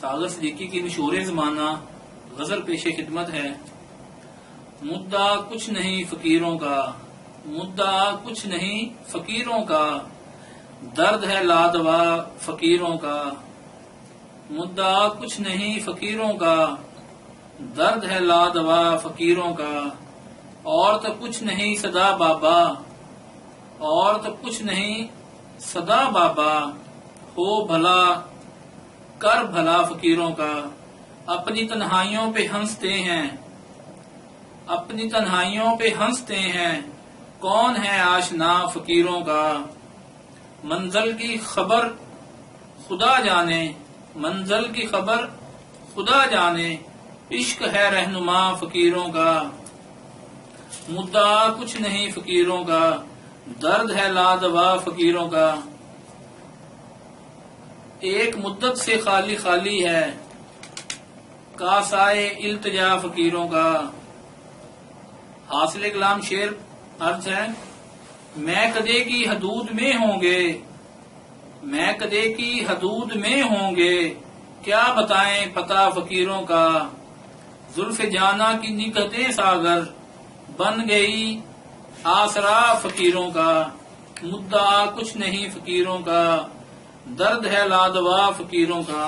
ساغر صدیقی کی مشہور زمانہ غزل پیش خدمت ہے۔ مدعا کچھ نہیں فقیروں کا، مدعا کچھ نہیں فقیروں کا، درد ہے لادوا فقیروں کا۔ مدعا کچھ نہیں فقیروں کا، درد ہے لادوا فقیروں کا۔ اور تو کچھ نہیں صدا بابا، اور تو کچھ نہیں صدا بابا، ہو بھلا کر بھلا فقیروں کا۔ اپنی تنہائیوں پہ ہنستے ہیں، اپنی تنہائیوں پہ ہنستے ہیں، کون ہے آشنا فقیروں کا۔ منزل کی خبر خدا جانے، منزل کی خبر خدا جانے، عشق ہے رہنما فقیروں کا۔ مدعا کچھ نہیں فقیروں کا، درد ہے لادوا فقیروں کا۔ ایک مدت سے خالی خالی ہے، کاسائے التجا فقیروں کا۔ حاصل کلام شعر عرض ہے، میں کدے کی حدود میں ہوں گے، میں کدے کی حدود میں ہوں گے، کیا بتائیں پتہ فقیروں کا۔ زلف جانا کی نکہتیں ساغر، بن گئی آسرا فقیروں کا۔ مدعا کچھ نہیں فقیروں کا، درد ہے لادوا فقیروں کا۔